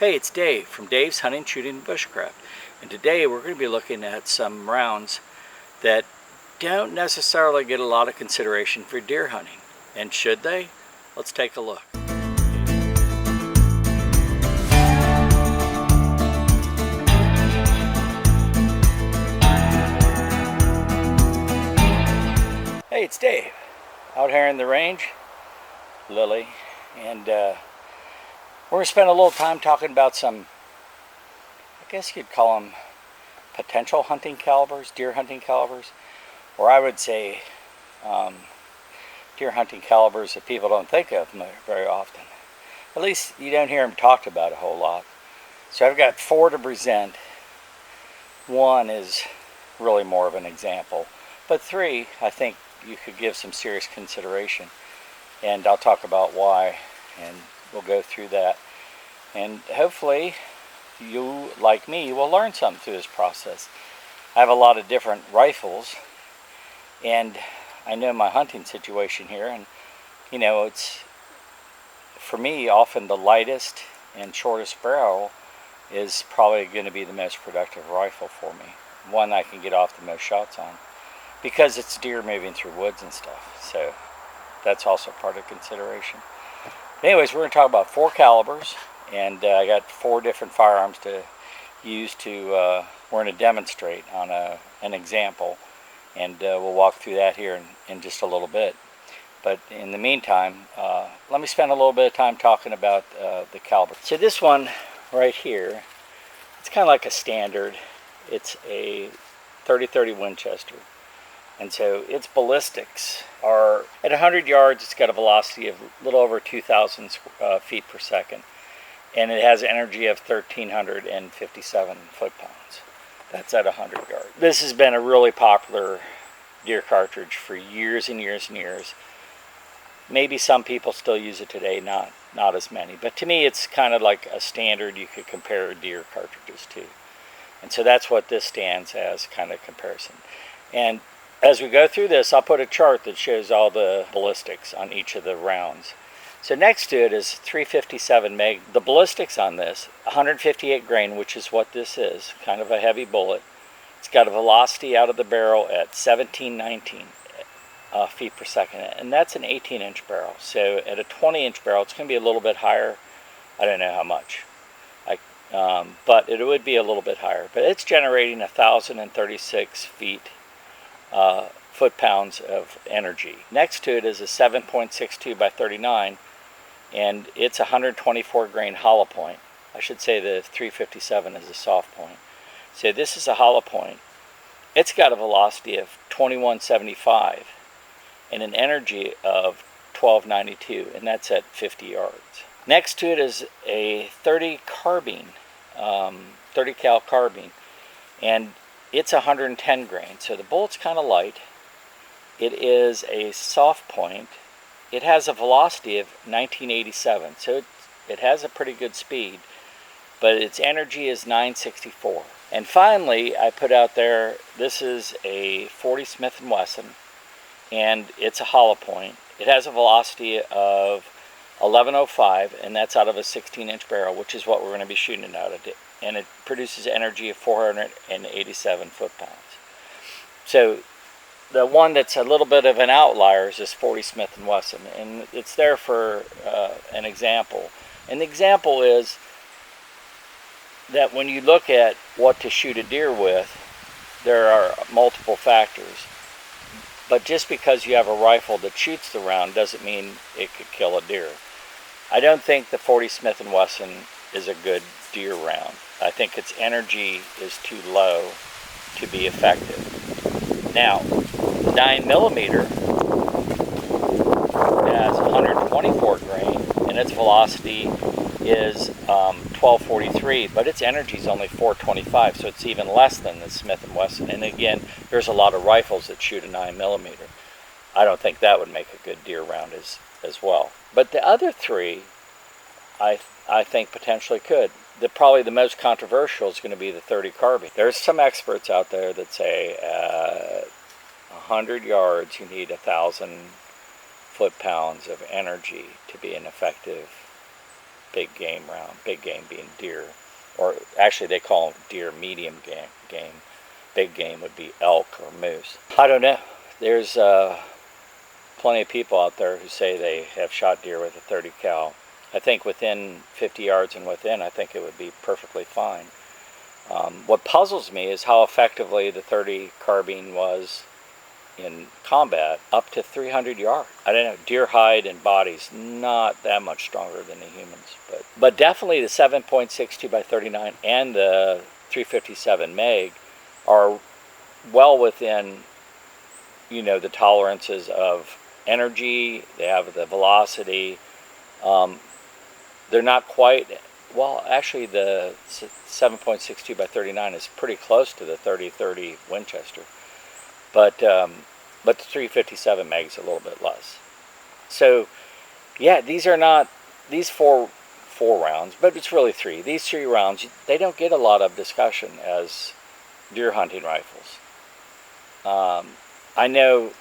Hey, it's Dave from Dave's Hunting, Shooting, and Bushcraft, and today we're going to be looking at some rounds that don't necessarily get a lot of consideration for deer hunting. And should they? Let's take a look. Hey, it's Dave, out here in the range, Lillie, and we're going to spend a little time talking about some, I guess you'd call them potential hunting calibers, deer hunting calibers, or I would say deer hunting calibers that people don't think of very often. At least you don't hear them talked about a whole lot. So I've got 4 to present. 1 is really more of an example, but 3 I think you could give some serious consideration, and I'll talk about why, and we'll go through that, and hopefully you, like me, will learn something through this process. I have a lot of different rifles, and I know my hunting situation here, and you know, it's, for me, often the lightest and shortest barrel is probably going to be the most productive rifle for me, one I can get off the most shots on, because it's deer moving through woods and stuff. So that's also part of consideration. Anyways, we're going to talk about 4 calibers, and I got 4 different firearms to use to, we're going to demonstrate on an example, and we'll walk through that here in just a little bit. But in the meantime, let me spend a little bit of time talking about the caliber. So this one right here, it's kind of like a standard. It's a 30-30 Winchester. And so its ballistics are, at 100 yards, it's got a velocity of a little over 2,000 feet per second. And it has energy of 1,357 foot-pounds. That's at 100 yards. This has been a really popular deer cartridge for years and years and years. Maybe some people still use it today, not as many. But to me, it's kind of like a standard you could compare deer cartridges to. And so that's what this stands as, kind of comparison. And as we go through this, I'll put a chart that shows all the ballistics on each of the rounds. So next to it is 357 meg. The ballistics on this, 158 grain, which is what this is, kind of a heavy bullet. It's got a velocity out of the barrel at 1719 feet per second, and that's an 18-inch barrel. So at a 20-inch barrel, it's going to be a little bit higher. I don't know how much, but it would be a little bit higher. But it's generating 1,036 foot-pounds of energy. Next to it is a 7.62 by 39, and it's 124 grain hollow point. I should say the 357 is a soft point. So this is a hollow point. It's got a velocity of 2175 and an energy of 1292, and that's at 50 yards. Next to it is a 30 carbine, 30 cal carbine, and it's 110 grain, so the bullet's kind of light. It is a soft point. It has a velocity of 1987, so it has a pretty good speed, but its energy is 964. And finally, I put out there, this is a 40 Smith & Wesson, and it's a hollow point. It has a velocity of 1105, and that's out of a 16-inch barrel, which is what we're going to be shooting it out of. And it produces energy of 487 foot-pounds. So the one that's a little bit of an outlier is this 40 Smith & Wesson, and it's there for an example. And the example is that when you look at what to shoot a deer with, there are multiple factors. But just because you have a rifle that shoots the round doesn't mean it could kill a deer. I don't think the 40 Smith & Wesson is a good deer round. I think its energy is too low to be effective. Now, 9mm has 124 grain, and its velocity is 1243, but its energy is only 425, so it's even less than the Smith & Wesson. And again, there's a lot of rifles that shoot a 9mm. I don't think that would make a good deer round as well. But the other 3, I think potentially could. Probably the most controversial is going to be the 30 carbine. There's some experts out there that say 100 yards you need 1,000 foot-pounds of energy to be an effective big game round. Big game being deer, or actually they call them deer medium game. Big game would be elk or moose. I don't know. There's plenty of people out there who say they have shot deer with a 30 cal. I think within 50 yards and within, I think it would be perfectly fine. What puzzles me is how effectively the 30 carbine was in combat up to 300 yards. I don't know, deer hide and body's not that much stronger than the humans, but definitely the 7.62 by 39 and the 357 Meg are well within, you know, the tolerances of energy. They have the velocity. They're not quite, well, actually the 7.62 by 39 is pretty close to the 30-30 Winchester, but the 357 Meg's a little bit less. So yeah, these are not, these four rounds, but it's really three. These 3 rounds, they don't get a lot of discussion as deer hunting rifles. I know,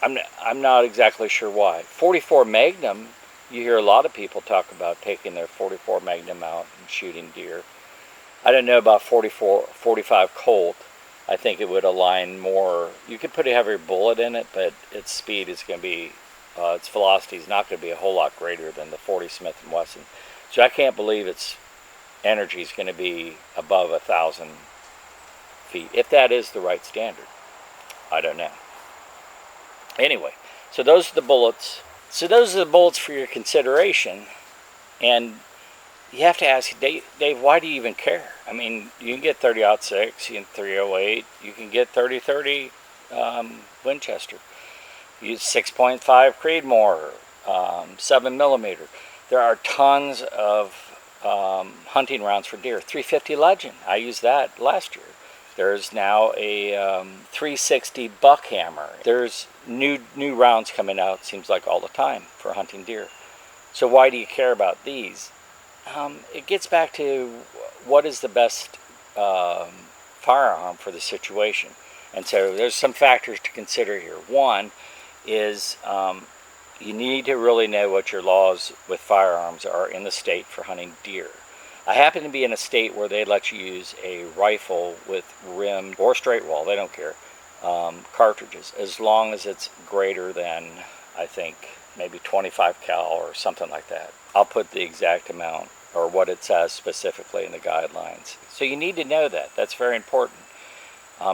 I'm not exactly sure why. 44 Magnum, you hear a lot of people talk about taking their 44 Magnum out and shooting deer. I don't know about 45 Colt. I think it would align more. You could put a heavier bullet in it, but its speed is going to be, its velocity is not going to be a whole lot greater than the 40 Smith & Wesson. So I can't believe its energy is going to be above 1,000 feet, if that is the right standard. I don't know. Anyway, so those are the bullets. So those are the bullets for your consideration. And you have to ask, Dave, why do you even care? I mean, you can get 30-06, you can 308, you can get 30-30 Winchester. You use 6.5 Creedmoor, 7mm. There are tons of hunting rounds for deer. 350 Legend, I used that last year. There's now a 360 Buckhammer. There's new rounds coming out, seems like all the time, for hunting deer. So why do you care about these? It gets back to what is the best firearm for the situation. And so there's some factors to consider here. One is you need to really know what your laws with firearms are in the state for hunting deer. I happen to be in a state where they let you use a rifle with rimmed or straight wall, they don't care, cartridges, as long as it's greater than, I think, maybe 25 cal or something like that. I'll put the exact amount or what it says specifically in the guidelines. So you need to know that. That's very important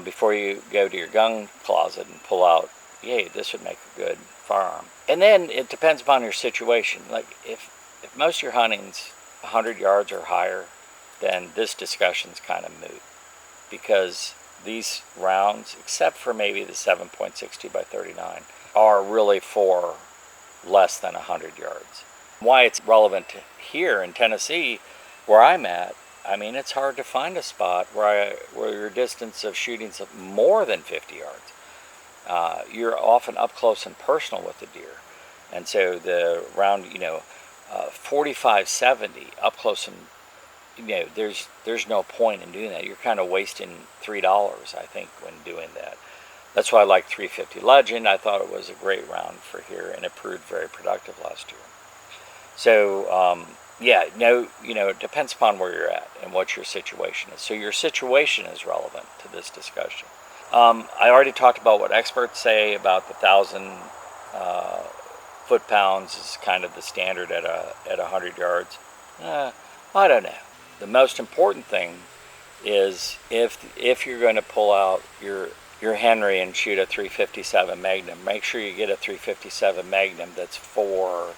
before you go to your gun closet and pull out, yay, this would make a good firearm. And then it depends upon your situation. Like if most of your hunting's 100 yards or higher, then this discussion's kind of moot, because these rounds, except for maybe the 7.62 by 39, are really for less than 100 yards. Why it's relevant here in Tennessee, where I'm at, I mean, it's hard to find a spot where your distance of shooting's more than 50 yards. You're often up close and personal with the deer, and so the round, 45-70 up close, and there's no point in doing that. You're kind of wasting $3, I think, when doing that. That's why I like 350 Legend. I thought it was a great round for here, and it proved very productive last year. So it depends upon where you're at and what your situation is. So your situation is relevant to this discussion. I already talked about what experts say about the 1,000 foot-pounds is kind of the standard at 100 yards. I don't know. The most important thing is if you're going to pull out your Henry and shoot a 357 Magnum, make sure you get a 357 Magnum that's for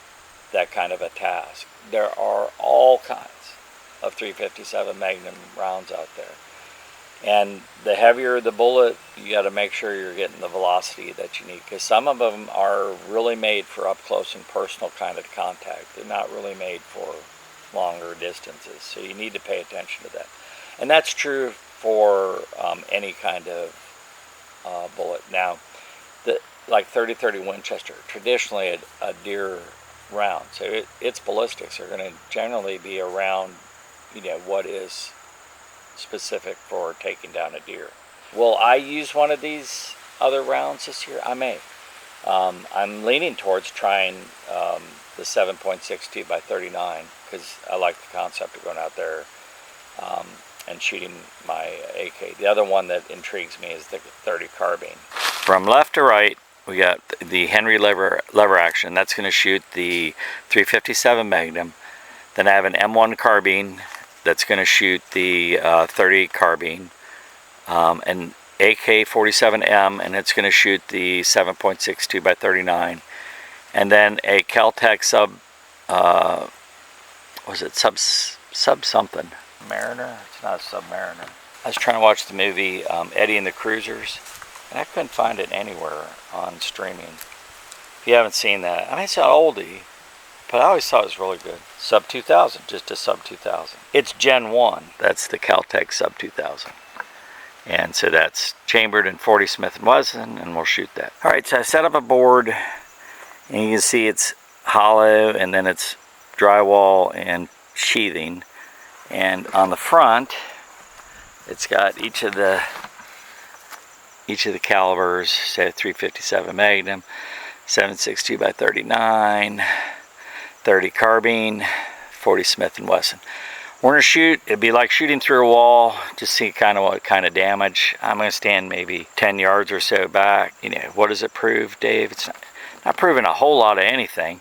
that kind of a task. There are all kinds of 357 Magnum rounds out there. And the heavier the bullet, you got to make sure you're getting the velocity that you need, because some of them are really made for up close and personal kind of contact. They're not really made for longer distances, so you need to pay attention to that. And that's true for any kind of bullet. Now, like 30-30 Winchester, traditionally a deer round, so its ballistics are going to generally be around, what is specific for taking down a deer. Will I use one of these other rounds this year? I may. I'm leaning towards trying the 7.62 by 39 because I like the concept of going out there and shooting my AK. The other one that intrigues me is the 30 carbine. From left to right, we got the Henry lever action. That's going to shoot the 357 Magnum. Then I have an M1 carbine that's going to shoot the 30 carbine, an AK-47M, and it's going to shoot the 7.62 by 39, and then a Caltech sub something? Mariner? It's not a Submariner. I was trying to watch the movie Eddie and the Cruisers, and I couldn't find it anywhere on streaming. If you haven't seen that, I mean, it's an oldie, but I always thought it was really good. Sub 2000, just a Sub 2000. It's Gen 1. That's the Caltech Sub 2000. And so that's chambered in 40 Smith & Wesson, and we'll shoot that. All right, so I set up a board, and you can see it's hollow, and then it's drywall and sheathing. And on the front, it's got each of the calibers, say 357 Magnum, 7.62 by 39, 30 carbine, 40 Smith & Wesson. We're going to shoot, it'd be like shooting through a wall, just see kind of what kind of damage. I'm going to stand maybe 10 yards or so back. You know, what does it prove, Dave? It's not proving a whole lot of anything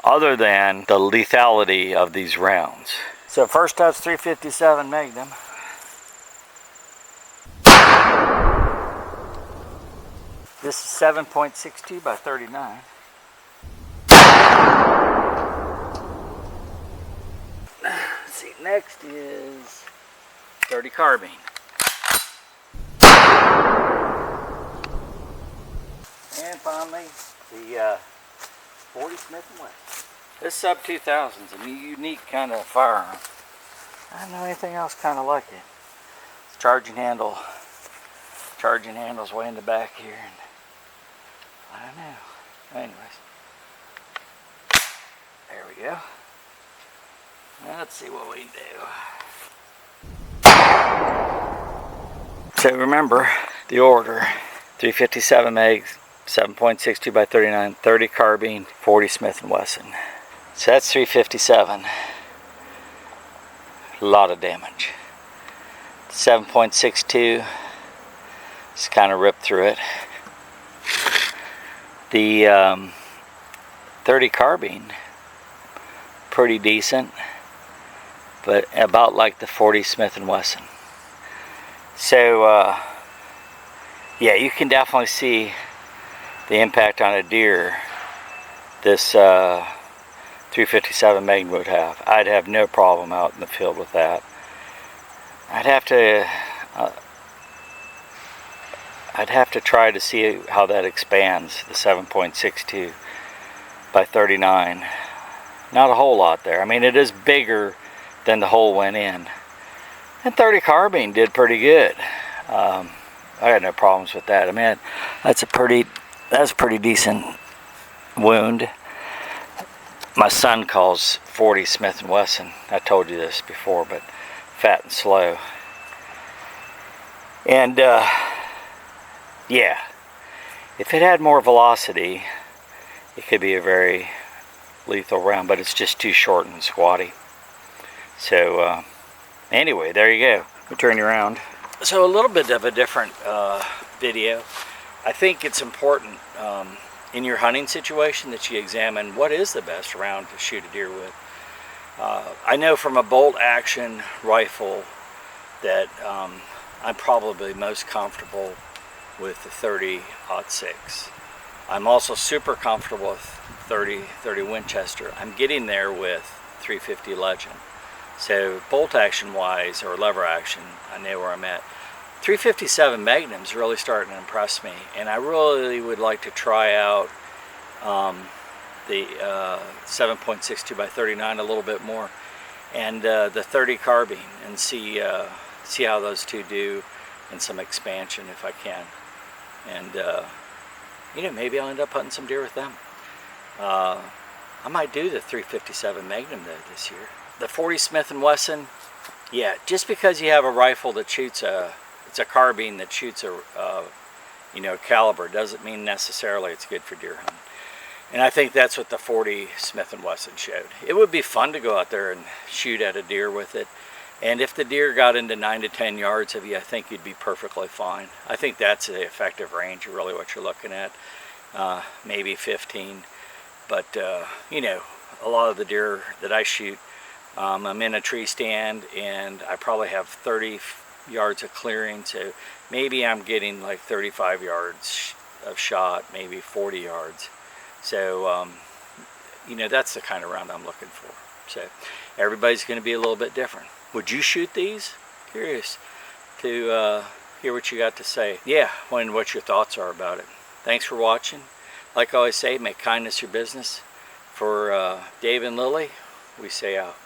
other than the lethality of these rounds. So first up's 357 Magnum. This is 7.62 by 39. Let's see, next is 30 carbine. And finally, the 40 Smith & Wesson. This Sub 2000 is a unique kind of firearm. I don't know anything else kind of like it. It's charging handle's way in the back here, and I don't know. Anyways, there we go. Now let's see what we do. So remember the order: 357 Mag, 7.62 by 39, 30 carbine, 40 Smith & Wesson. So that's 357. A lot of damage. 7.62. Just kind of ripped through it. The 30 carbine, pretty decent, but about like the 40 Smith & Wesson. So yeah, you can definitely see the impact on a deer this 357 Magnum would have. I'd have no problem out in the field with that. I'd have to try to see how that expands, the 7.62 by 39. Not a whole lot there. I mean, it is bigger than the hole went in. And 30 carbine did pretty good. I had no problems with that. I mean, that's a pretty decent wound. My son calls 40 Smith & Wesson, I told you this before, but fat and slow. And yeah, if it had more velocity, it could be a very lethal round, but it's just too short and squatty. So anyway, there you go. We'll turn you around. So a little bit of a different video. I think it's important in your hunting situation that you examine what is the best round to shoot a deer with. I know from a bolt action rifle that I'm probably most comfortable with the 30-06. I'm also super comfortable with 30 Winchester. I'm getting there with 350 Legend. So bolt action wise, or lever action, I know where I'm at. 357 Magnum's really starting to impress me, and I really would like to try out the 7.62 by 39 a little bit more, and the 30 carbine, and see how those two do, and some expansion if I can. And you know, maybe I'll end up hunting some deer with them. I might do the 357 Magnum though this year. The 40 Smith & Wesson, yeah, just because you have a rifle that shoots it's a carbine that shoots a caliber doesn't mean necessarily it's good for deer hunting. And I think that's what the 40 Smith & Wesson showed. It would be fun to go out there and shoot at a deer with it. And if the deer got into 9 to 10 yards of you, I think you'd be perfectly fine. I think that's the effective range, really what you're looking at. Maybe 15. But, you know, a lot of the deer that I shoot, I'm in a tree stand and I probably have 30 yards of clearing. So maybe I'm getting like 35 yards of shot, maybe 40 yards. So, you know, that's the kind of round I'm looking for. So everybody's going to be a little bit different. Would you shoot these? Curious to hear what you got to say. Yeah, and what your thoughts are about it. Thanks for watching. Like I always say, make kindness your business. For Dave and Lily, we say out.